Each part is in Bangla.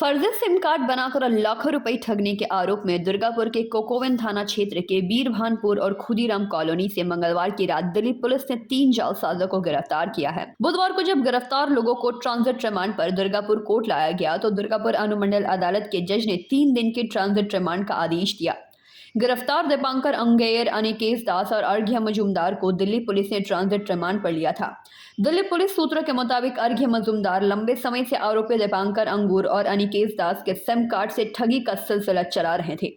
फर्जी सिम कार्ड बनाकर लाखों रुपए ठगने के आरोप में दुर्गापुर के कोकोवन थाना क्षेत्र के बीरभानपुर और खुदीराम कॉलोनी से मंगलवार की रात दिल्ली पुलिस ने 3 जालसाजों को गिरफ्तार किया है। बुधवार को जब गिरफ्तार लोगों को ट्रांजिट रिमांड पर दुर्गापुर कोर्ट लाया गया तो दुर्गापुर अनुमंडल अदालत के जज ने 3 दिन के ट्रांजिट रिमांड का आदेश दिया। गिरफ्तार दीपांकर अंगैयर, अनिकेश दास और अर्घ्य मजूमदार को दिल्ली पुलिस ने ट्रांजिट रिमांड पर लिया था। दिल्ली पुलिस सूत्रों के मुताबिक अर्घ्य मजूमदार लंबे समय से आरोपी दीपांकर अंगूर और अनिकेश दास के सिम कार्ड से ठगी का सिलसिला चला रहे थे।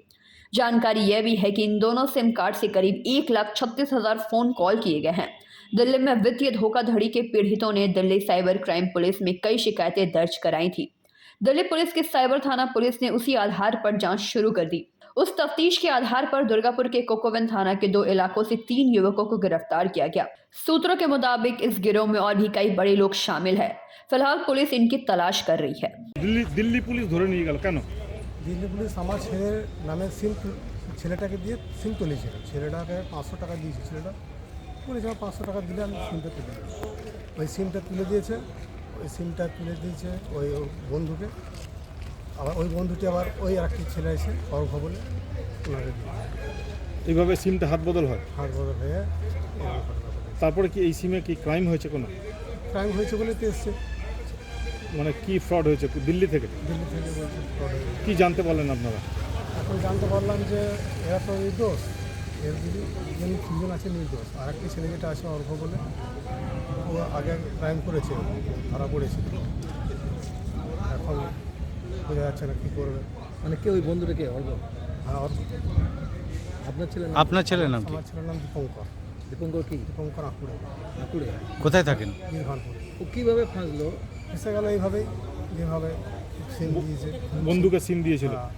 जानकारी यह भी है कि इन दोनों सिम कार्ड से करीब 1,36,000 फोन कॉल किए गए हैं। दिल्ली में वित्तीय धोखाधड़ी के पीड़ितों ने दिल्ली साइबर क्राइम पुलिस में कई शिकायतें दर्ज कराई थी। दिल्ली पुलिस की साइबर थाना पुलिस ने उसी आधार पर जांच शुरू कर दी। उस तफ्तीश के आधार पर दुर्गापुर के कोकोवन थाना के 2 इलाकों से 3 युवकों को गिरफ्तार किया गया। सूत्रों के मुताबिक इस गिरोह में और भी कई बड़े लोग शामिल हैं। फिलहाल पुलिस इनकी तलाश कर रही है। दिल्ली पुलिस ধরে নিয়ে গেল কেন? দিল্লি পুলিশ আমার ছেলের নামে ছেলেটাকে দিয়ে সিম তুলেছিল। ছেলেটাকে 500 টাকা দিয়েছে। ছেলেটা বলেছে 500 টাকা দিলে আমি সিমটা তুলে দেবো। ওই সিমটা তুলে দিয়েছে। ওই সিমটা তুলে দিয়েছে ওই বন্ধুকে। আবার ওই বন্ধুটি আবার ওই আরেকটি ছেলে এসে অর্ঘ বলে ওনাকে এইভাবে সিমটা হাত বদল হয়। হাত বদল হয়ে তারপরে কি এই সিমে কি ক্রাইম হয়েছে কোনো? ক্রাইম হয়েছে বলে তো এসছে। মানে কি ফ্রড হয়েছে দিল্লি থেকে? দিল্লি থেকে বলছে fraud হয়েছে। কি জানতে পারলেন আপনারা? এখন জানতে পারলাম যে এরা তো নির্দোষ। এর যদি যিনি 3জন আছে নির্দোষ। আরেকটি ছেলে যেটা আছে অর্ঘ বলে ও আগে ক্রাইম করেছে, ধরা পড়েছে। এখন বোঝা যাচ্ছে না কী করবে। মানে কে ওই বন্ধুটা কে অর্ঘ? হ্যাঁ অর্ঘ। আপনার ছেলের নাম কি? আমার ছেলের নাম দীপঙ্কর। দীপঙ্কর কি? দীপঙ্কর আঁকুড়ে আকুড়ে। কোথায় থাকেন? বীরভানপুরে। ও কীভাবে ফাঁসলো? এসে গেল এইভাবেই, যেভাবে সিম দিয়েছে। বন্ধুকে সিম দিয়েছিল হ্যাঁ,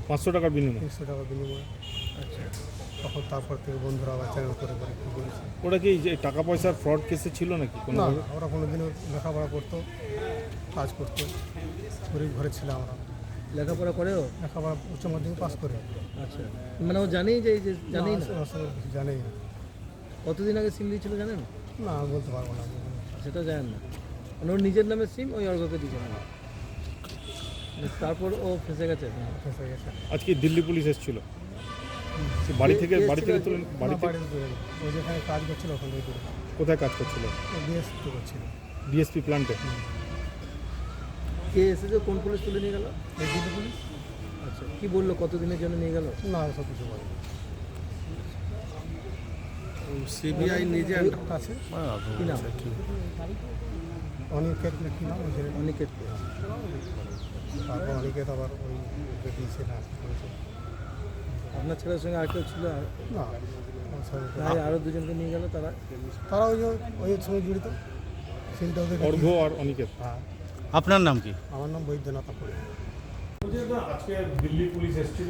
500 টাকার বিনিময়ে। 300 টাকা বিনিময়ে। আচ্ছা, তখন তারপর থেকে বন্ধুরা আবার চ্যানেল করে কী করেছে। ওটা কি যে টাকা পয়সার ফ্রড কেসে ছিল নাকি কোনো? না, ওরা কোনোদিনও লেখাপড়া করতো, কাজ করতো। গরিব ঘরে ছিল আমরা। লেখাপড়া করেও? লেখাপড়া উচ্চ মাধ্যমিক পাস করে। আচ্ছা, মানে ও জানেই যে এই যে জানেই না? ওর সঙ্গে কিছু জানেই না। কতদিন আগে সিম দিয়েছিল জানেন? না, আমি বলতে পারবো না। সেটা জানেন না, মানে ওর নিজের নামে সিম ওই অর্ঘকে দিয়েছে না। তারপর ও ফেঁসে গেছে। ফেঁসে গেছে। আজকে দিল্লি পুলিশ এসেছিল বাড়ি থেকে তুলে বাড়িতে ও যেখানে কাজ করছিল ওখান থেকে তুলে। কোথায় কাজ করছিল? বিএসপি করছিল। ডিএসপি প্ল্যান্টে। কে এসেছে? কোন পুলিশ তুলে নিয়ে গেল? এই দিল্লি পুলিশ। আচ্ছা, কি বললো কতদিনের জন্য নিয়ে গেল? না, সব কিছু বলে। সিবিআই নিজে আছে কি নাম? অনিকেত না কি নাম? অনিকেত। তারপর অনিকেত আবার ওই দিয়েছে না করেছে। আপনার ছেলের সঙ্গে আর কেউ ছিল? না, আরও দুজনকে নিয়ে গেল তারা? তারা ওই সঙ্গে জড়িত। সিমটা ওদের। অর্ঘ আর অনিকেত। হ্যাঁ। আপনার নাম কি? আমার নাম বৈদ্যনাথ আকুড়ে। আজকে দিল্লি পুলিশ এসেছিল,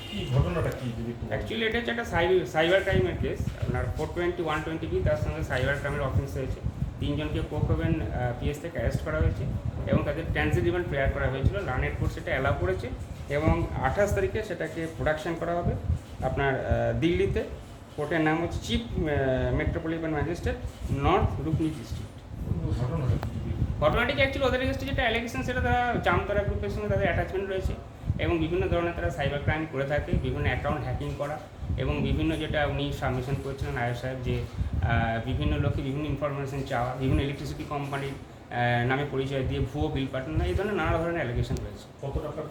কি ঘটনাটা কি? অ্যাকচুয়ালি এটা হচ্ছে একটা সাইবার ক্রাইমের কেস। আপনার 420 120 তার সঙ্গে সাইবার ক্রাইমের অফেন্স হয়েছে। 3 জনকে কোকোভেন পিএস থেকে অ্যারেস্ট করা হয়েছে এবং তাদের ট্রানজিট রিমান্ড প্রেয়ার করা হয়েছিল। রানের কোর্ট সেটা অ্যালাউ করেছে এবং 28 তারিখে সেটাকে প্রোডাকশন করা হবে আপনার দিল্লিতে। কোর্টের নাম হচ্ছে chief metropolitan magistrate north Rukni district. ঘটনাটিকে অ্যাকচুয়ালি ওদের এগেস্টে যেটা অ্যালিগেশন সেটা তারা জামতারা গ্রুপের সঙ্গে তাদের অ্যাটাচমেন্ট রয়েছে এবং বিভিন্ন ধরনের তারা সাইবার ক্রাইম করে থাকে, বিভিন্ন অ্যাকাউন্ট হ্যাকিং করা এবং বিভিন্ন যেটা উনি সাবমিশন করেছিলেন আয়ুষ সাহেব, যে বিভিন্ন লোককে বিভিন্ন ইনফরমেশন চাওয়া, বিভিন্ন ইলেকট্রিসিটি কোম্পানির নামে পরিচয় দিয়ে ভুয়ো বিল পাঠানো, এই ধরনের নানা ধরনের অ্যালিগেশন রয়েছে। কত টাকার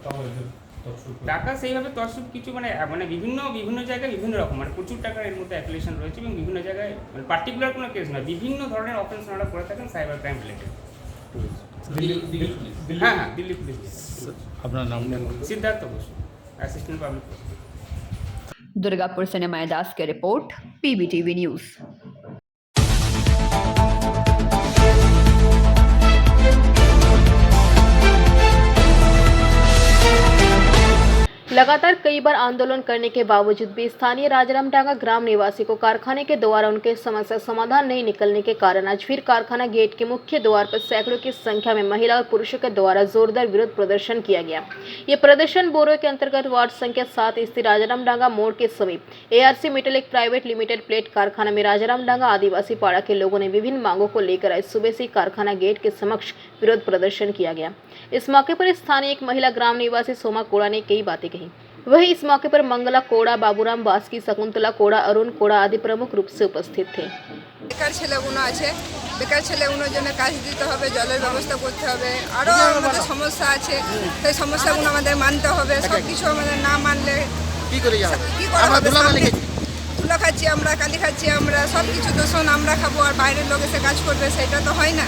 টাকা সেইভাবে তসরুপ কিছু মানে বিভিন্ন জায়গায় বিভিন্ন রকম মানে প্রচুর টাকার এর মধ্যে অ্যাপ্লিকেশন রয়েছে এবং বিভিন্ন জায়গায় মানে পার্টিকুলার কোনো কেস নয়, বিভিন্ন ধরনের অফেন্স ওনারা করে থাকেন সাইবার ক্রাইম রিলেটেড। হ্যাঁ, দিল্লি পুলিশ। আপনার নাম? Siddharth Basu, assistant public. दुर्गापुर से निमाय दास की रिपोर्ट, पीबीटीवी न्यूज़। लगातार कई बार आंदोलन करने के बावजूद भी स्थानीय राजरामडांगा ग्राम निवासी को कारखाने के द्वारा उनके समस्या समाधान नहीं निकलने के कारण आज फिर कारखाना गेट के मुख्य द्वार पर सैकड़ों की संख्या में महिला और पुरुषों के द्वारा जोरदार विरोध प्रदर्शन किया गया। ये प्रदर्शन बोरो के अंतर्गत वार्ड संख्या 7 स्थित राजरामडांगा मोड़ के समीप ARC metallic private limited plate कारखाना में राजरामडांगा आदिवासी पाड़ा के लोगों ने विभिन्न मांगों को लेकर आज सुबह से कारखाना गेट के समक्ष विरोध प्रदर्शन किया गया। इस मौके पर स्थानीय एक महिला ग्राम निवासी सोमा कोड़ा ने कई बातें कही। वहीं इस मौके पर मंगला कोड़ा, बाबूराम बास्की, शकुंतला कोड़ा, अरुण कोड़ा आदि प्रमुख रूप से उपस्थित थे। বেকার ছেলেগুলো আছে, বেকার ছেলেগুলোর জন্য কাজ দিতে হবে, জলের ব্যবস্থা করতে হবে, আরও আমাদের সমস্যা আছে, সেই সমস্যাগুলো আমাদের মানতে হবে। সব কিছু আমাদের না মানলে কি করে হবে? তুলা খাচ্ছি আমরা, কালি খাচ্ছি আমরা, সব কিছু দূষণ আমরা খাবো আর বাইরের লোক এসে কাজ করবে, সেটা তো হয় না।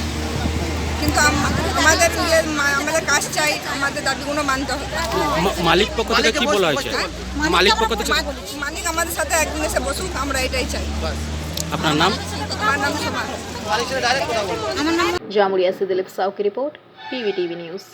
কিন্তু আমাদের কাজ চাই, আমাদের দাবিগুলো মানতে হবে। মালিক পক্ষ থেকে কি বলা হয়েছে? মালিক পক্ষ থেকে মালিক আমাদের সাথে একদিন এসে বসুক, আমরা এটাই চাই। আপনার নাম? আমার নাম সোমা। जामुड़िया से दिलीप साव की रिपोर्ट, PVTV न्यूज़।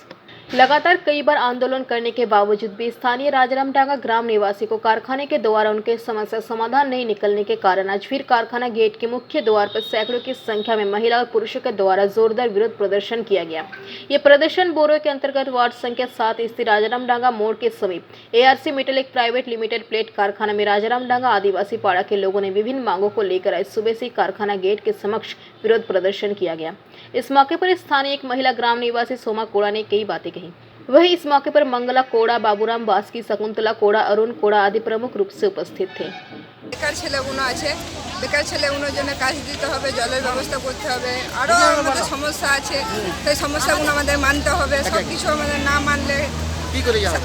लगातार कई बार आंदोलन करने के बावजूद भी स्थानीय राजरामडांगा ग्राम निवासी को कारखाने के द्वारा उनके समस्या समाधान नहीं निकलने के कारण आज फिर कारखाना गेट के मुख्य द्वार पर सैकड़ों की संख्या में महिला और पुरुषों के द्वारा जोरदार विरोध प्रदर्शन किया गया। ये प्रदर्शन बोरो के अंतर्गत वार्ड संख्या 7 स्थित राजरामडांगा मोड़ के समीप ARC metallic private limited plate कारखाना में राजरामडांगा आदिवासी पाड़ा के लोगों ने विभिन्न मांगों को लेकर आज सुबह से कारखाना गेट के समक्ष विरोध प्रदर्शन किया गया। इस मौके पर स्थानीय एक महिला ग्राम निवासी सोमा कोड़ा ने कई बातें कही। वहीं इस मौके पर मंगला कोड़ा, बाबूराम बास्की, शकुंतला कोड़ा, अरुण कोड़ा आदि प्रमुख रूप से उपस्थित थे। বেকার ছেলেগুলো আছে, বেকার ছেলেগুলোর জন্য কাজ দিতে হবে, জলের ব্যবস্থা করতে হবে, আরও আমাদের সমস্যা আছে, সেই সমস্যাগুলো আমাদের মানতে হবে। সব কিছু আমাদের না মানলে কি করে হবে?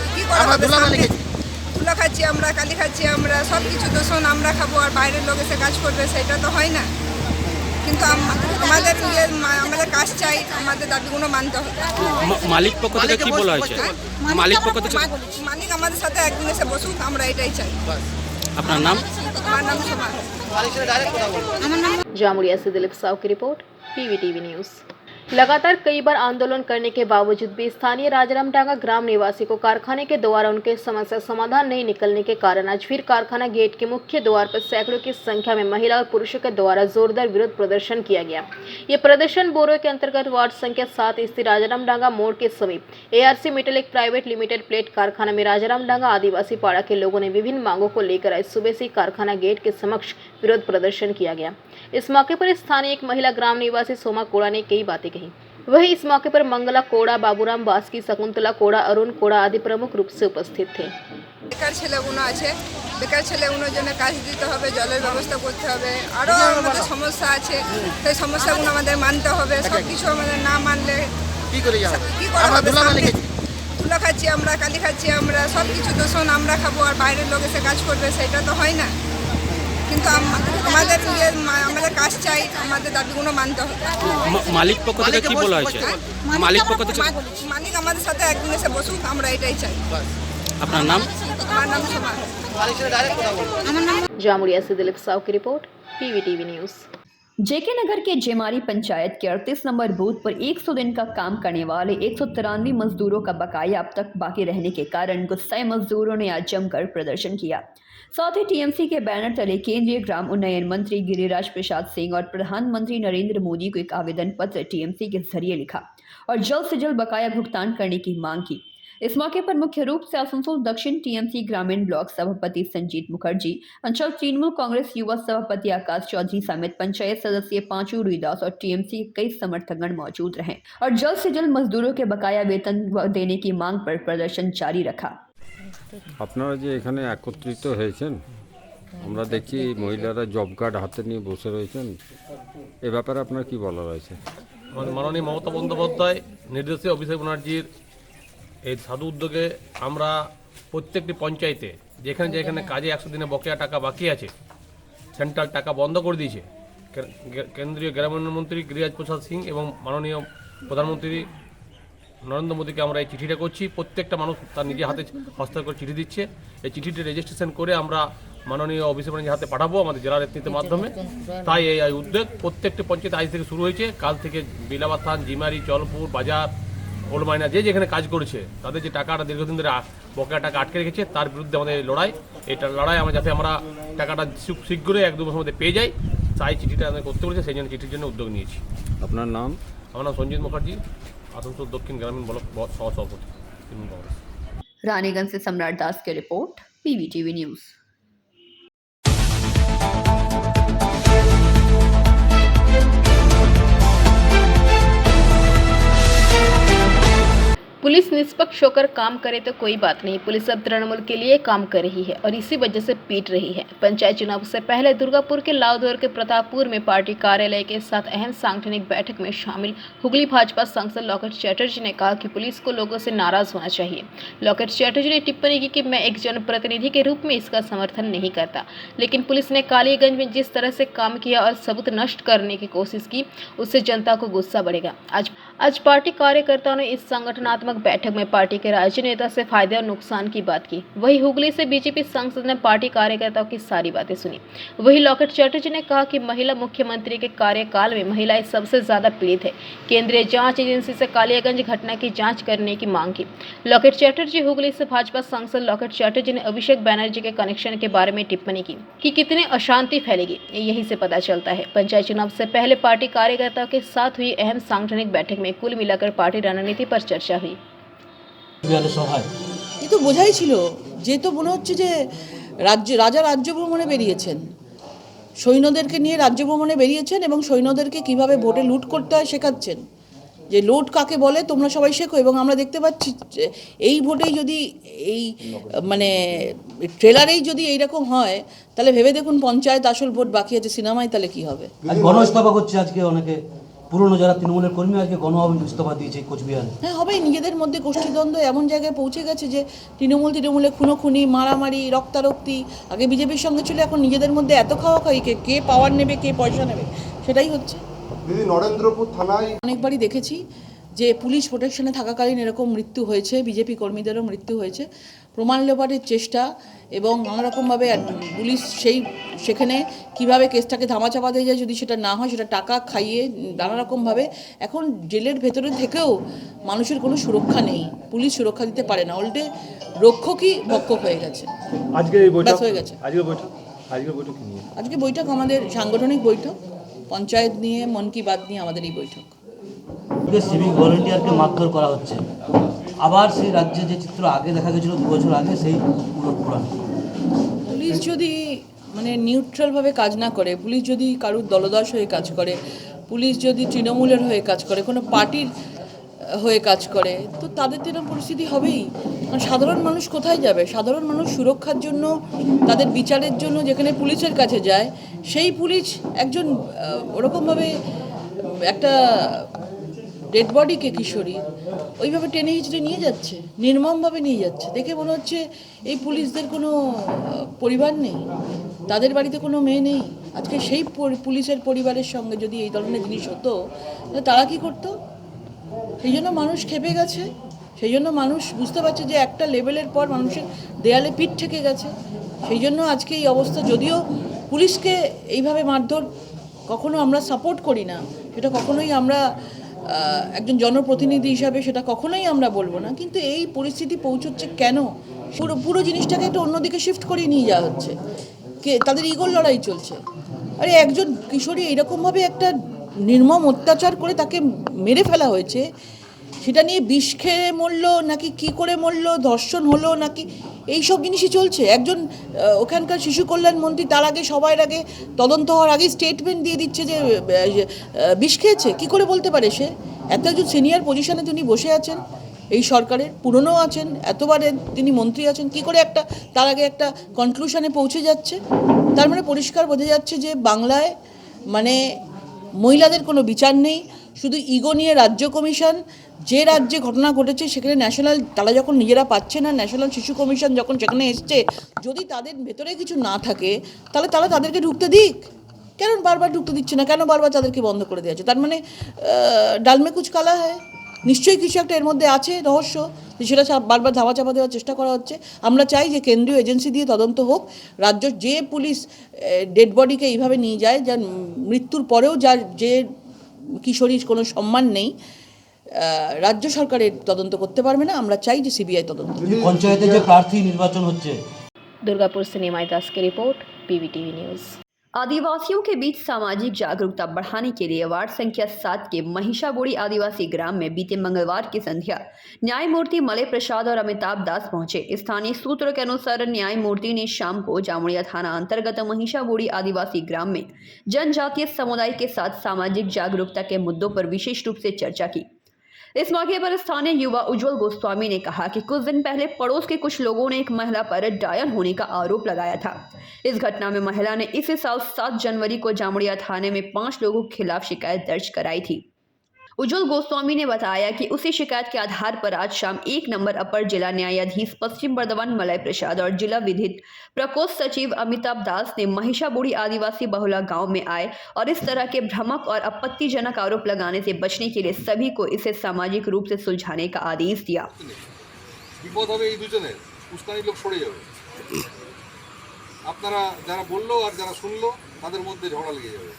তুলা খাচ্ছি আমরা, কালি খাচ্ছি আমরা, সব কিছু দূষণ আমরা খাবো আর বাইরের লোক এসে কাজ করবে, সেটা তো হয় না। কিন্তু আমাদের কাজ চাই, আমাদের দাবিগুলো মানতে হবে। মালিক পক্ষ থেকে কি বলা হয়েছে? মালিক পক্ষ থেকে মালিক আমাদের সাথে একদিন এসে বসুক, আমরা এটাই চাই। আপনার নাম? আমার নাম সোমা। जामुड़िया से दिलीप साव की रिपोर्ट, PVTV न्यूज़। लगातार कई बार आंदोलन करने के बावजूद भी स्थानीय राजरामडांगा ग्राम निवासी को कारखाने के द्वारा उनके समस्या समाधान नहीं निकलने के कारण आज फिर कारखाना गेट के मुख्य द्वार पर सैकड़ों की संख्या में महिला और पुरुषों के द्वारा जोरदार विरोध प्रदर्शन किया गया। ये प्रदर्शन बोरो के अंतर्गत वार्ड संख्या 7 स्थित राजरामडांगा मोड़ के समीप ARC metallic private limited plate कारखाना में राजरामडांगा आदिवासी पाड़ा के लोगों ने विभिन्न मांगों को लेकर आज सुबह से कारखाना गेट के समक्ष विरोध प्रदर्शन किया गया। इस मौके पर स्थानीय एक महिला ग्राम निवासी सोमा कोड़ा ने कई बातें कही। वहीं इस मौके पर मंगला कोड़ा, बाबूराम बास्की, शकुंतला कोड़ा, अरुण कोड़ा आदि प्रमुख रूप से उपस्थित थे। বেকার ছেলেগুলো আছে, বেকার ছেলেগুলোর জন্য কাজ দিতে হবে, জলের ব্যবস্থা করতে হবে, আরও আমাদের সমস্যা আছে, সেই সমস্যাগুলো আমাদের মানতে হবে। সব কিছু আমাদের না মানলে কি করে হবে? তুলা খাচ্ছি আমরা, কালি খাচ্ছি আমরা, সব কিছু দূষণ আমরা খাবো আর বাইরের লোক এসে কাজ করবে, সেটা তো হয় না। কিন্তু আমাদের কাজ চাই, আমাদের দাবিগুলো মানতে হবে। মালিক পক্ষ থেকে কি বলা হয়েছে? মালিক পক্ষ থেকে মালিক আমাদের সাথে একদিন এসে বসুক, আমরা এটাই চাই। আপনার নাম? আমার নাম সোমা। जामुड़िया से दिलीप साव की रिपोर्ट, PVTV न्यूज़। जेके नगर के जेमारी पंचायत के 38 नंबर बूथ पर 100 दिन का काम करने वाले 193 मजदूरों का बकाया अब तक बाकी रहने के कारण गुस्साए मजदूरों ने आज जमकर प्रदर्शन किया। साथ ही TMC के बैनर तले केंद्रीय ग्राम उन्नयन मंत्री गिरिराज प्रसाद सिंह और प्रधानमंत्री नरेंद्र मोदी को एक आवेदन पत्र TMC के जरिए लिखा और जल्द से जल्द बकाया भुगतान करने की मांग की। इस मौके पर मुख्य रूप से आसनसोल दक्षिण TMC ग्रामीण ब्लॉक सभापति संजीत मुखर्जी, अंचल तृणमूल कांग्रेस युवा सभापति आकाश चौधरी समेत पंचायत सदस्य पांचू रुईदास और TMC के कई समर्थकगण मौजूद रहे और जल्द से जल्द मजदूरों के बकाया वेतन देने की मांग पर प्रदर्शन जारी रखा। আপনারা যে এখানে একত্রিত হয়েছেন, আমরা দেখছি মহিলারা জব কার্ড হাতে নিয়ে বসে রয়েছেন, এ ব্যাপারে আপনার কি বলা রয়েছে? মাননীয় মমতা বন্দ্যোপাধ্যায় নির্দেশে অভিষেক ব্যানার্জির এই সাধু উদ্যোগে আমরা প্রত্যেকটি পঞ্চায়েতে যেখানে যেখানে কাজে 100 দিনে বকেয়া টাকা বাকি আছে, সেন্ট্রাল টাকা বন্ধ করে দিয়েছে। কেন্দ্রীয় গ্রামোন্নয়ন মন্ত্রী গিরিরাজ প্রসাদ সিং এবং মাননীয় প্রধানমন্ত্রী নরেন্দ্র মোদীকে আমরা এই চিঠিটা করছি। প্রত্যেকটা মানুষ তার নিজের হাতে হস্তাক্ষর করে চিঠি দিচ্ছে। এই চিঠিটা রেজিস্ট্রেশন করে আমরা মাননীয় অভিষেক ব্যানার্জির হাতে পাঠাবো আমাদের জেলা নেতৃত্বের মাধ্যমে। তাই এই উদ্যোগ প্রত্যেকটি পঞ্চায়েত আজ থেকে শুরু হয়েছে। কাল থেকে বিলাবাথান, জিমারি, চলপুর, বাজার ওল্ড মাইনার যে যেখানে কাজ করেছে তাদের যে টাকাটা দীর্ঘদিন ধরে বকেয়া টাকা আটকে রেখেছে তার বিরুদ্ধে আমাদের লড়াই। এটা লড়াই আমরা যাতে আমরা টাকাটা শীঘ্রই 1-2 বছরের মধ্যে পেয়ে যাই, তাই চিঠিটা আমাদের করতে বলেছে, সেই জন্য চিঠির জন্য উদ্যোগ নিয়েছি। আপনার নাম? আমার নাম সঞ্জিত মুখার্জি, আসানসোল দক্ষিণ গ্রামীণ ব্লক সহসভাপতি তৃণমূল কংগ্রেস। रानीगंज से सम्राट दास की रिपोर्ट, PVTV न्यूज़। पुलिस निष्पक्ष होकर काम करे तो कोई बात नहीं, पुलिस अब तृणमूल के लिए काम कर रही है और इसी वजह से पीट रही है। पंचायत चुनाव से पहले दुर्गापुर के लाउदौर के प्रतापपुर में पार्टी कार्यालय के साथ अहम सांगठनिक बैठक में शामिल हुगली भाजपा सांसद लॉकेट चैटर्जी ने कहा कि पुलिस को लोगों से नाराज होना चाहिए। लॉकेट चैटर्जी ने टिप्पणी की कि मैं एक जनप्रतिनिधि के रूप में इसका समर्थन नहीं करता, लेकिन पुलिस ने कालीगंज में जिस तरह से काम किया और सबूत नष्ट करने की कोशिश की, उससे जनता को गुस्सा बढ़ेगा। आज पार्टी कार्यकर्ताओं ने इस संगठनात्मक बैठक में पार्टी के राज्य नेता से फायदे और नुकसान की बात की। वहीं हुगली से बीजेपी सांसद ने पार्टी कार्यकर्ताओं की सारी बातें सुनी। वहीं लॉकेट चैटर्जी ने कहा कि महिला मुख्यमंत्री के कार्यकाल में महिलाएं सबसे ज्यादा पीड़ित है। केंद्रीय जांच एजेंसी से कालियागंज घटना की जांच करने की मांग की। लॉकेट चैटर्जी हुगली से भाजपा सांसद लॉकेट चैटर्जी ने अभिषेक बनर्जी के कनेक्शन के बारे में टिप्पणी की कि कितनी अशांति फैलेगी यहीं से पता चलता है। पंचायत चुनाव से पहले पार्टी कार्यकर्ताओं के साथ हुई अहम सांगठनिक बैठक में कुल मिलाकर पार्टी रणनीति पर चर्चा हुई। এ তো বোঝাই ছিল, যে তো মনে হচ্ছে যে রাজা রাজ্য ভ্রমণে বেরিয়েছেন, সৈন্যদেরকে নিয়ে রাজ্য ভ্রমণে বেরিয়েছেন এবং সৈন্যদেরকে কিভাবে ভোটে লুট করতে হয় শেখাচ্ছেন, যে লুট কাকে বলে তোমরা সবাই শেখো। এবং আমরা দেখতে পাচ্ছি এই ভোটেই যদি এই মানে ট্রেলারেই যদি এইরকম হয় তাহলে ভেবে দেখুন পঞ্চায়েত আসল ভোট বাকি আছে সিনেমায়, তাহলে কি হবে। গণইস্তফা করছে আজকে অনেকে, পুরনো যারা তৃণমূলের কর্মী আজকে গণইস্তফা দিয়েছে কোচবিহার। হ্যাঁ হবেই, নিজেদের মধ্যে গোষ্ঠীদ্বন্দ্ব এমন জায়গায় পৌঁছে গেছে যে তৃণমূলে খুনোখুনি, মারামারি, রক্তারক্তি। আগে বিজেপির সঙ্গে ছিল, এখন নিজেদের মধ্যে এত খাওয়াখাওয়ি, কে পাওয়ার নেবে, কে পয়সা নেবে, সেটাই হচ্ছে। দিদি, নরেন্দ্রপুর থানায় অনেকবারই দেখেছি যে পুলিশ প্রোটেকশনে থাকাকালীন এরকম মৃত্যু হয়েছে, বিজেপি কর্মীদেরও মৃত্যু হয়েছে। প্রমাণ লোপাটের চেষ্টা এবং নানারকমভাবে পুলিশ সেখানে কীভাবে কেসটাকে ধামাচাপা দিয়ে যায়, যদি সেটা না হয় সেটা টাকা খাইয়ে নানারকমভাবে। এখন জেলের ভেতরে থেকেও মানুষের কোনো সুরক্ষা নেই, পুলিশ সুরক্ষা দিতে পারে না, উল্টে রক্ষকই ভক্ষক হয়ে গেছে। আজকে এই বৈঠক হয়ে গেছে। আজকে বৈঠক আমাদের সাংগঠনিক বৈঠক, পঞ্চায়েত নিয়ে, মন কি বাত নিয়ে আমাদের এই বৈঠক। সিভিক ভলেন্টিয়ারকে মারধর করা হচ্ছে, আবার সেই রাজ্যে যে চিত্র আগে দেখা গেছিল 2 বছর আগে, সেই পুনঃপুরাণ। পুলিশ যদি মানে নিউট্রালভাবে কাজ না করে, পুলিশ যদি কারুর দলদাস হয়ে কাজ করে, পুলিশ যদি তৃণমূলের হয়ে কাজ করে, কোনো পার্টির হয়ে কাজ করে, তো তাদের তো এরকম পরিস্থিতি হবেই। কারণ সাধারণ মানুষ কোথায় যাবে? সাধারণ মানুষ সুরক্ষার জন্য, তাদের বিচারের জন্য যেখানে পুলিশের কাছে যায়, সেই পুলিশ একজন ওরকমভাবে একটা ডেড বডিকে, কিশোরী, ওইভাবে টেনে হিচড়ে নিয়ে যাচ্ছে, নির্মমভাবে নিয়ে যাচ্ছে। দেখে মনে হচ্ছে এই পুলিশদের কোনো পরিবার নেই, তাদের বাড়িতে কোনো মেয়ে নেই। আজকে সেই পুলিশের পরিবারের সঙ্গে যদি এই ধরনের জিনিস হতো তাহলে তারা কী করতো? সেই জন্য মানুষ খেপে গেছে, সেই জন্য মানুষ বুঝতে পারছে যে একটা লেভেলের পর মানুষের দেয়ালে পিঠ ঠেকে গেছে। সেই জন্য আজকে এই অবস্থা। যদিও পুলিশকে এইভাবে মারধর কখনো আমরা সাপোর্ট করি না, সেটা কখনোই আমরা একজন জনপ্রতিনিধি হিসাবে সেটা কখনোই আমরা বলবো না, কিন্তু এই পরিস্থিতি পৌঁছচ্ছে কেন? পুরো জিনিসটাকে একটা অন্যদিকে শিফট করে নিয়ে যাওয়া হচ্ছে, তাদের ইগোর লড়াই চলছে। আরে একজন কিশোরী এইরকমভাবে একটা নির্মম অত্যাচার করে তাকে মেরে ফেলা হয়েছে, সেটা নিয়ে বিষ খেয়ে মরলো নাকি কী করে মরলো, ধর্ষণ হলো নাকি, এই সব জিনিসই চলছে। একজন ওখানকার শিশু কল্যাণ মন্ত্রী তার আগে, সবার আগে, তদন্ত হওয়ার আগে স্টেটমেন্ট দিয়ে দিচ্ছে যে বিষ খেয়েছে। কী করে বলতে পারে সে? এত একজন সিনিয়র পজিশনে তিনি বসে আছেন, এই সরকারের পুরনো আছেন, এতবারে তিনি মন্ত্রী আছেন, কি করে তার আগে একটা কনক্লুশনে পৌঁছে যাচ্ছে? তার মানে পরিষ্কার বোঝা যাচ্ছে যে বাংলায় মানে মহিলাদের কোনো বিচার নেই, শুধু ইগো নিয়ে রাজ্য কমিশন। যে রাজ্যে ঘটনা ঘটেছে সেখানে ন্যাশনাল, তারা যখন নিজেরা পাচ্ছে না, ন্যাশনাল শিশু কমিশন যখন সেখানে এসছে, যদি তাদের ভেতরে কিছু না থাকে তাহলে তারা তাদেরকে ঢুকতে দিক। কেন বারবার ঢুকতে দিচ্ছে না? কেন বারবার তাদেরকে বন্ধ করে দেওয়া হচ্ছে? তার মানে ডালমে কুচ কালা হয়, নিশ্চয়ই কিছু একটা এর মধ্যে আছে রহস্য, সেটা বারবার ধামাচাপা দেওয়ার চেষ্টা করা হচ্ছে। আমরা চাই যে কেন্দ্রীয় এজেন্সি দিয়ে তদন্ত হোক। রাজ্য যে পুলিশ ডেড বডিকে এইভাবে নিয়ে যায়, যার মৃত্যুর পরেও যে কিশোরীর কোনো সম্মান নেই, রাজ্য সরকারের তদন্ত করতে পারবে না। আমরা চাই যে সিবিআই তদন্ত। পঞ্চায়েতে যে প্রার্থী নির্বাচন হচ্ছে, दुर्गापुर से निमाई दास की रिपोर्ट, PVTV न्यूज़। आदिवासियों के बीच सामाजिक जागरूकता बढ़ाने के लिए वार्ड संख्या 7 के महिषाबुड़ी आदिवासी ग्राम में बीते मंगलवार की संध्या न्यायमूर्ति मलय प्रसाद और अमिताभ दास पहुंचे। स्थानीय सूत्रों के अनुसार न्यायमूर्ति ने शाम को जामुड़िया थाना अंतर्गत महिषाबुड़ी आदिवासी ग्राम में जनजातीय समुदाय के साथ सामाजिक जागरूकता के मुद्दों पर विशेष रूप से चर्चा की। इस मौके पर स्थानीय युवा उज्जवल गोस्वामी ने कहा कि कुछ दिन पहले पड़ोस के कुछ लोगों ने एक महिला पर डायल होने का आरोप लगाया था। इस घटना में महिला ने इसी साल 7 जनवरी को जामुड़िया थाने में 5 लोगों के खिलाफ शिकायत दर्ज कराई थी। उज्जवल गोस्वामी ने बताया कि उसी शिकायत के आधार पर आज शाम 1 नंबर अपर जिला न्यायाधीश पश्चिम बर्धमान मलय प्रसाद और जिला विधिक प्रकोष्ठ सचिव अमिताभ दास ने महिषाबुड़ी आदिवासी बहुला गांव में आए और इस तरह के भ्रामक और आपत्तिजनक आरोप लगाने से बचने के लिए सभी को इसे सामाजिक रूप से सुलझाने का आदेश दिया। বিপদ হবে এই দুজনের, উস্কানি লোক সরে যাবে। আপনারা যারা বললো আর যারা শুনলো তাদের মধ্যে ঝগড়া লেগে যাবে।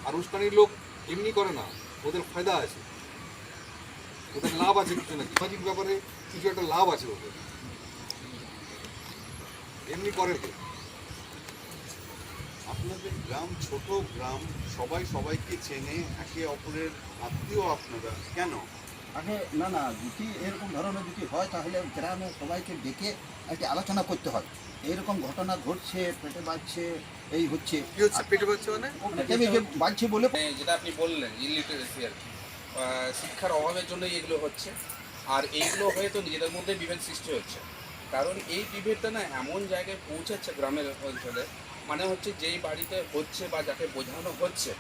আর উস্কানির লোক এমনি করে না, ওদের ফায়দা আছে, ওদের লাভ আছে কিছু না, সামাজিক ব্যাপারে কিছু একটা লাভ আছে ওদের, এমনি করে। আপনাদের গ্রাম ছোট গ্রাম, সবাই সবাইকে চেনে, একে অপরের আত্মীয় আপনারা, কেন? আগে না যদি এরকম ধরনের যদি হয় তাহলে গ্রামে সবাইকে ডেকে একটা আলোচনা করতে হয়। এইরকম ঘটনা ঘটছে, পেটে বাজছে, এই হচ্ছে। কি হচ্ছে পেটে বাজছে মানে? বাজছে বলে যেটা আপনি বললেন ইলিটারেসি আর কি, শিক্ষার অভাবের জন্যই এগুলো হচ্ছে। আর এইগুলো হয়ে তো নিজেদের মধ্যে বিভেদ সৃষ্টি হচ্ছে। কারণ এই বিভেদটা না এমন জায়গায় পৌঁছাচ্ছে গ্রামের অঞ্চলে, মানে হচ্ছে যেই বাড়িতে হচ্ছে বা যাকে বোঝানো হচ্ছে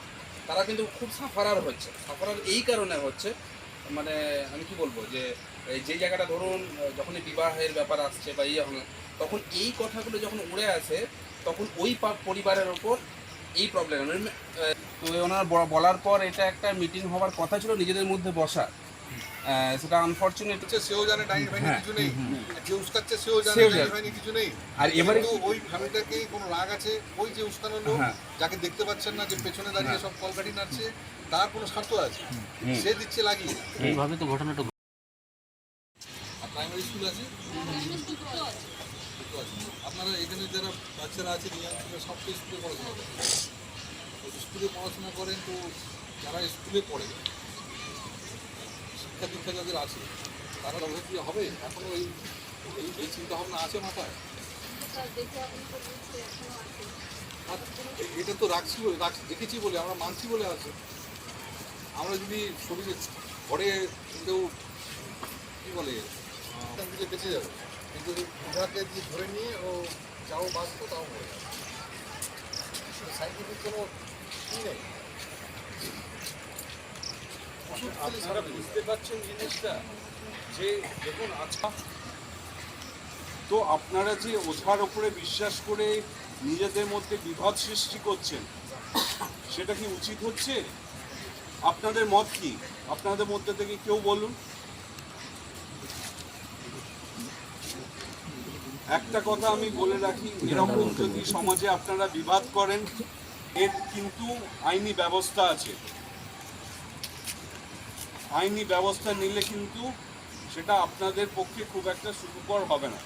তারা কিন্তু খুব সাফারার হচ্ছে। সাফারার এই কারণে হচ্ছে, মানে আমি কি বলবো, যে যেই জায়গাটা ধরুন যখনই বিবাহের ব্যাপার আসছে বা তখন এই কথাগুলো যখন উড়ে আসে তখন ওই পরিবারের ওপর এই প্রবলেম। তো ওনার বলার পর এটা একটা মিটিং হওয়ার কথা ছিল নিজেদের মধ্যে বসা, সেটা আনফরচুনেট হচ্ছে। সেও জানে ডাইনি ফাইনি কিছু নেই, যে উস্কাচ্ছে সেও জানে ডাইনি ফাইনি কিছু নেই। আর এবারে ওই ফ্যামিলিটাকে কোনো রাগ আছে, ওই যে উস্কানো লোক যাকে দেখতে পাচ্ছেন না, যে পেছনে দাঁড়িয়ে সব কলকাঠি নাড়ছে, তার কোনো স্বার্থ আছে, সে দিচ্ছে লাগিয়ে। এইভাবে তো ঘটনাটা। আর প্রাইমারি স্কুল আছে, আপনারা এখানে যারা বাচ্চারা আছে নিয়ন্ত্রণে সব তো স্কুলে পড়াশোনা করেন, স্কুলে পড়াশোনা করেন, তো যারা স্কুলে পড়ে শিক্ষা দীক্ষা যাদের আছে তারা অবশ্যই হবে। এখনও এই চিন্তাভাবনা আছে মাথায়। এটা তো দেখেছি বলে, আমরা মানছি বলে আছে। আমরা যদি শরীরে ঘরে কেউ কী বলে বেঁচে যাবে, কিন্তু ওটাকে দিয়ে ধরে নিয়ে ও যাও বাঁচতো তাও হয়ে যাবে। সাইন্টিফিক কোনো কী নেই। আপনারা বুঝতে পারছেন জিনিসটা, যে দেখুন আচ্ছা, তো আপনারা যে ওঝার ওপরে বিশ্বাস করে নিজেদের মধ্যে বিবাদ সৃষ্টি করছেন, সেটা কি উচিত হচ্ছে? আপনাদের মত কি? আপনাদের মধ্যে থেকে কেউ বলুন। একটা কথা আমি বলে রাখি, এরকম যদি সমাজে আপনারা বিবাদ করেন, এর কিন্তু আইনি ব্যবস্থা আছে। আইনি ব্যবস্থা নিলে কিন্তু সেটা আপনাদের পক্ষে খুব একটা সুখকর হবে না।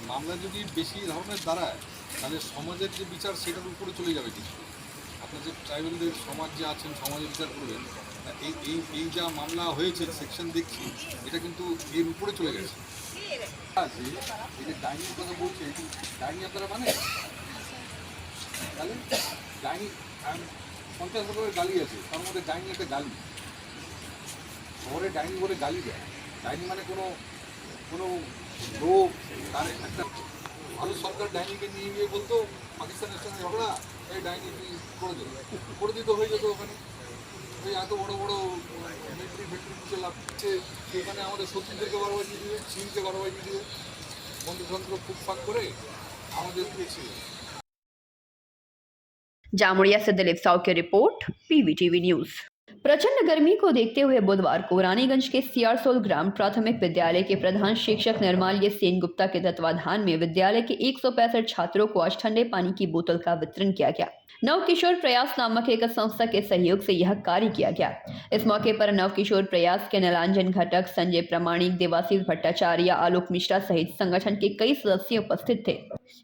মামলা যদি বেশি ধরনের দাঁড়ায়, তাহলে সমাজের যে বিচার সেটার উপরে চলে যাবে কিছু। আপনার যে ট্রাইবালদের সমাজ যে আছেন, সমাজের বিচার করবেন, এই যা মামলা হয়েছে সেকশন দেখছি, এটা কিন্তু এর উপরে চলে গেছে। আছে এই যে ডাইনির কথা বলছে, ডাইনি আপনারা মানে তাহলে ডাইনি 50 রকমের গালি আছে, তার মধ্যে ডাইনি একটা গালি। শহরে ডাইনি বলে গালি দেয়। ডাইনি মানে কোনো রোগ, তার একটা ভালো সরকার ডাইনিকে নিয়ে গিয়ে বলতো পাকিস্তানের সঙ্গে ঝগড়া, এই ডাইনি করে দিত, হয়ে যেত ওখানে। ওই এত বড় বড় মিলিটারি ফ্যাক্টরি পুজো লাগছে, সেখানে আমাদের শত্রুদেরকে বারোবাজি দিয়ে, চীনকে বারোবাজি দিয়ে বন্ধুতন্ত্র ফুটফাক করে আমাদের দিয়েছিল। जामुड़िया से दिलीप साव की रिपोर्ट, PVTV न्यूज। प्रचंड गर्मी को देखते हुए बुधवार को रानीगंज के सियारसोल ग्राम प्राथमिक विद्यालय के प्रधान शिक्षक निर्माल्य सेन गुप्ता के तत्वाधान में विद्यालय के 165 छात्रों को आज ठंडे पानी की बोतल का वितरण किया गया। नव किशोर प्रयास नामक एक संस्था के सहयोग से यह कार्य किया गया। इस मौके पर नव किशोर प्रयास के नीलांजन घटक, संजय प्रमाणिक, देवाशीष भट्टाचार्य, आलोक मिश्रा सहित संगठन के कई सदस्य उपस्थित थे।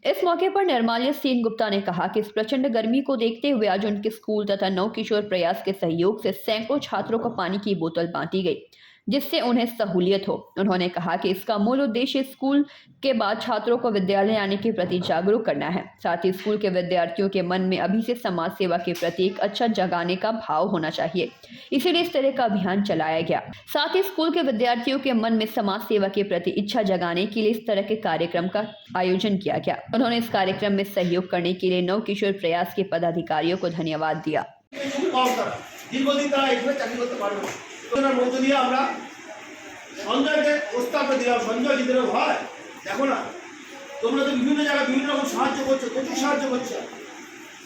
इस मौके पर निर्मलीय सेन गुप्ता ने कहा कि इस प्रचंड गर्मी को देखते हुए आज उनके स्कूल तथा नव किशोर प्रयास के सहयोग से सैकड़ों छात्रों को पानी की बोतल बांटी गई, जिससे उन्हें सहूलियत हो। उन्होंने कहा कि इसका मूल उद्देश्य स्कूल के बाद छात्रों को विद्यालय आने के प्रति जागरूक करना है। साथ ही स्कूल के विद्यार्थियों के मन में अभी से समाज सेवा के प्रति एक अच्छा जगाने का भाव होना चाहिए, इसीलिए इस तरह का अभियान चलाया गया। साथ ही स्कूल के विद्यार्थियों के मन में समाज सेवा के प्रति इच्छा जगाने के लिए इस तरह के कार्यक्रम का आयोजन किया गया। उन्होंने इस कार्यक्रम में सहयोग करने के लिए नव किशोर प्रयास के पदाधिकारियों को धन्यवाद दिया। মধ্য দিয়ে আমরা সঞ্জয়কে প্রস্তাবটা দিলাম, সঞ্জয় যদি হয় দেখো না, তোমরা তো বিভিন্ন জায়গায় বিভিন্ন রকম সাহায্য করছো, প্রচুর সাহায্য করছো।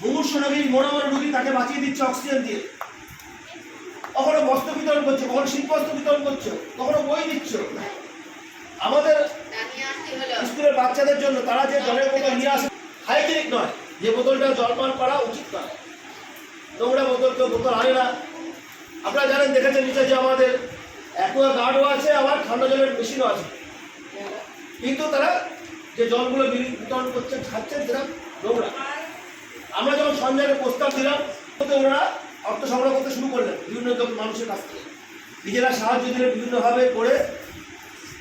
মুমূর্ষু রোগী, মনোমর রোগী, তাকে বাঁচিয়ে দিচ্ছে অক্সিজেন দিয়ে। কখনো বস্ত্র বিতরণ করছো, কখনো শীতবস্ত্র বিতরণ করছো, কখনো বই দিচ্ছ। আমাদের স্কুলের বাচ্চাদের জন্য তারা যে জলের বোতল নিয়ে আসে হাইজেনিক নয়, যে বোতলটা জলপান করা উচিত নয়। নোংরা বোতল কেউ বোতল আনে না। আপনারা জানেন, দেখেছেন নিচে যে আমাদের অ্যাকোয়া গার্ডও আছে, আবার ঠান্ডা জলের মেশিনও আছে, কিন্তু তারা যে জলগুলো বিতরণ করছেন, খাচ্ছেন, সেটা নোংরা। আমরা যখন সঞ্জয়কে প্রস্তাব দিলাম, ওনারা অর্থ সংগ্রহ করতে শুরু করলেন বিভিন্ন মানুষের কাছ থেকে, নিজেরা সাহায্য দিলেন বিভিন্নভাবে করে,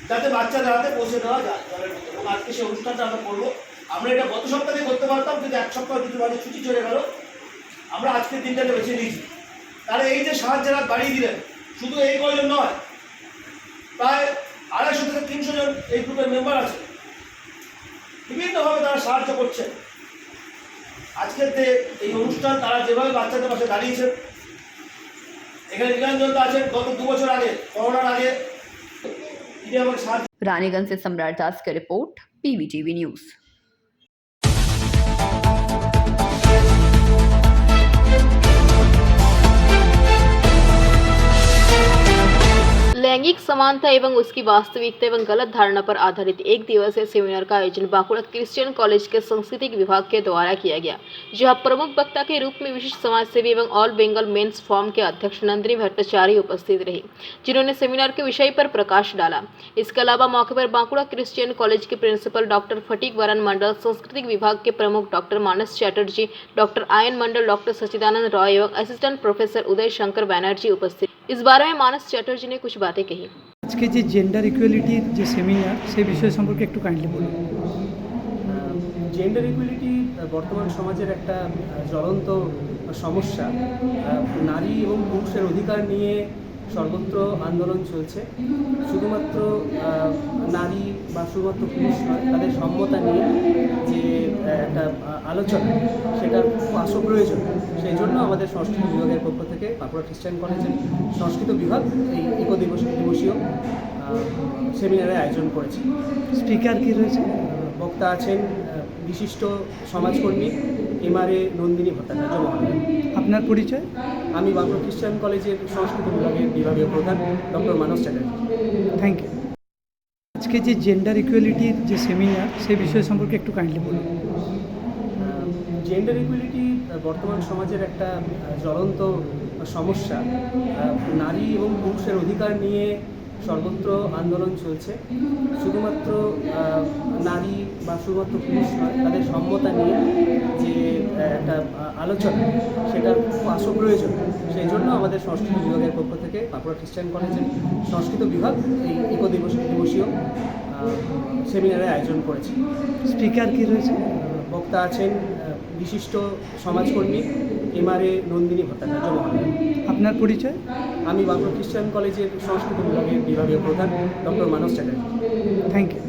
যাতে বাচ্চাদের হাতে পৌঁছে দেওয়া যায় জলের মতো। এবং আজকে সেই অনুষ্ঠানটা আমরা করবো। আমরা এটা গত সপ্তাহে করতে পারতাম, কিন্তু এক সপ্তাহ কিছু মাঝে ছুটি চলে গেল, আমরা আজকের দিনটাকে বেছে নিয়েছি। তারা এই যে সাহায্যের হাত বাড়িয়ে দিলেন, শুধু এই কয়জন নয়, প্রায় 250 থেকে 300 জন এই গ্রুপের মেম্বার আছে, বিভিন্নভাবে তারা সাহায্য করছেন। আজকের যে এই অনুষ্ঠান, তারা যেভাবে বাচ্চাদের পাশে দাঁড়িয়েছেন, এখানে নীলাঞ্জন আছেন গত 2 বছর আগে, করোনার আগে, তিনি আমাকে সাহায্য। रानीगंज से सम्राट दास की रिपोर्ट, PVTV न्यूज। लैंगिक समानता एवं उसकी वास्तविकता एवं गलत धारणा पर आधारित एक दिवसीय सेमिनार का आयोजन बांकुड़ा क्रिश्चियन कॉलेज के सांस्कृतिक विभाग के द्वारा किया गया, जहां प्रमुख वक्ता के रूप में विशिष्ट समाजसेवी एवं ऑल बंगाल मेंस फोरम के अध्यक्ष नंदिनी भट्टाचार्य उपस्थित रही, जिन्होंने सेमिनार के विषय पर प्रकाश डाला। इसके अलावा मौके पर बांकुड़ा क्रिश्चियन कॉलेज के प्रिंसिपल डॉक्टर फटीक वरन मंडल, सांस्कृतिक विभाग के प्रमुख डॉक्टर मानस चैटर्जी, डॉक्टर आयन मंडल, डॉक्टर सचिदानंद रॉय एवं असिस्टेंट प्रोफेसर उदय शंकर बैनर्जी उपस्थित। इस बारे में मानस चैटर्जी ने कुछ बातें कही। আজকে যে জেন্ডার ইকুয়ালিটির যে সেমিনার, সেই বিষয় সম্পর্কে একটু কাইন্ডলি বলুন। জেন্ডার ইকুয়ালিটি বর্তমান সমাজের একটা জ্বলন্ত সমস্যা। নারী এবং পুরুষের অধিকার নিয়ে সর্বত্র আন্দোলন চলছে। শুধুমাত্র নারী বা শুধুমাত্র পুরুষ নয়, তাদের সম্মতা নিয়ে যে একটা আলোচনা, সেটা খুব আসো প্রয়োজন। সেই জন্য আমাদের সংস্কৃত বিভাগের পক্ষ থেকে বাঁকুড়া খ্রিস্টান কলেজের সংস্কৃত বিভাগ এই দিবসীয় সেমিনারের আয়োজন করেছে। স্পিকার কি রয়েছে? বক্তা আছেন বিশিষ্ট সমাজকর্মী MRA নন্দিনী ভট্টাচার্য মহোদয়। আপনার পরিচয়? আমি বাঁকুড়া খ্রিস্টান কলেজের সংস্কৃত বিভাগের বিভাগীয় প্রধান doctor Manas Chatterjee. Thank you. আজকে যে জেন্ডার ইকুয়ালিটির যে সেমিনার, সেই বিষয় সম্পর্কে একটু কাইন্ডলি বলুন। জেন্ডার ইকুয়ালিটি বর্তমান সমাজের একটা জ্বলন্ত সমস্যা। নারী এবং পুরুষের অধিকার নিয়ে সর্বত্র আন্দোলন চলছে। শুধুমাত্র নারী বা শুধুমাত্র পুরুষ নয়, তাদের সম্মতা নিয়ে যে একটা আলোচনা, সেটা খুব আসো প্রয়োজন। সেই জন্য আমাদের সংস্কৃত বিভাগের পক্ষ থেকে বাঁকুড়া খ্রিস্টান কলেজের সংস্কৃত বিভাগ এই দিবসীয় সেমিনারের আয়োজন করেছে। স্পিকার কি রয়েছে? বক্তা আছেন বিশিষ্ট সমাজকর্মী MRA নন্দিনী ভট্টাচার্য মহোদয়। আপনার পরিচয়? আমি বাঁকুড়া খ্রিস্টান কলেজের সংস্কৃত বিভাগের বিভাগীয় প্রধান doctor Manas Chatterjee. Thank you.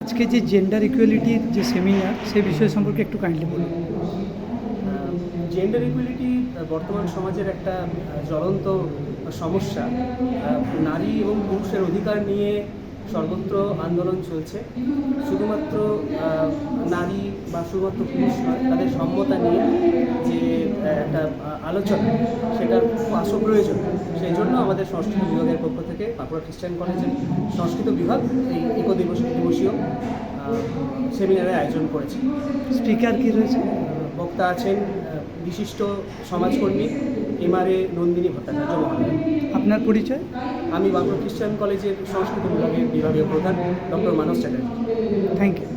আজকে যে জেন্ডার ইকুয়ালিটির যে সেমিনার, সেই বিষয় সম্পর্কে একটু কাইন্ডলি বলুন। জেন্ডার ইকুয়ালিটি বর্তমান সমাজের একটা জ্বলন্ত সমস্যা। নারী এবং পুরুষের অধিকার নিয়ে সর্বত্র আন্দোলন চলছে। শুধুমাত্র নারী বা শুধুমাত্র পুরুষ নয়, তাদের সম্মতা নিয়ে যে একটা আলোচনা, সেটা খুব আসো প্রয়োজন। সেই জন্য আমাদের সংস্কৃত বিভাগের পক্ষ থেকে বাঁকুড়া খ্রিস্টান কলেজের সংস্কৃত বিভাগ এই দিবসীয় সেমিনারের আয়োজন করেছে। স্পিকার কি রয়েছে? বক্তা আছেন বিশিষ্ট সমাজকর্মী MRA নন্দিনী ভট্টাচার্য মহোদয়। আপনার পরিচয়? আমি বাংলা খ্রিস্টান কলেজের সংস্কৃত বিভাগীয় প্রধান doctor Manas Chatterjee. Thank you.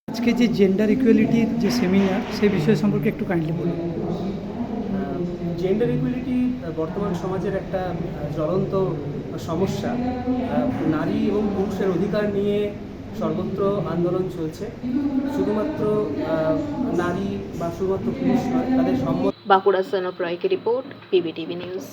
আজকে যে জেন্ডার ইকুয়ালিটির যে সেমিনার সেই বিষয় সম্পর্কে একটু কাইন্ডলি বলুন। জেন্ডার ইকুয়ালিটি বর্তমান সমাজের একটা জ্বলন্ত সমস্যা। নারী এবং পুরুষের অধিকার নিয়ে সর্বত্র আন্দোলন চলছে। শুধুমাত্র নারী বা শুধুমাত্র পুরুষ নয়, তাদের সম্মত। বাঁকুড়া সনপ রায়কে রিপোর্ট, PBTV নিউজ।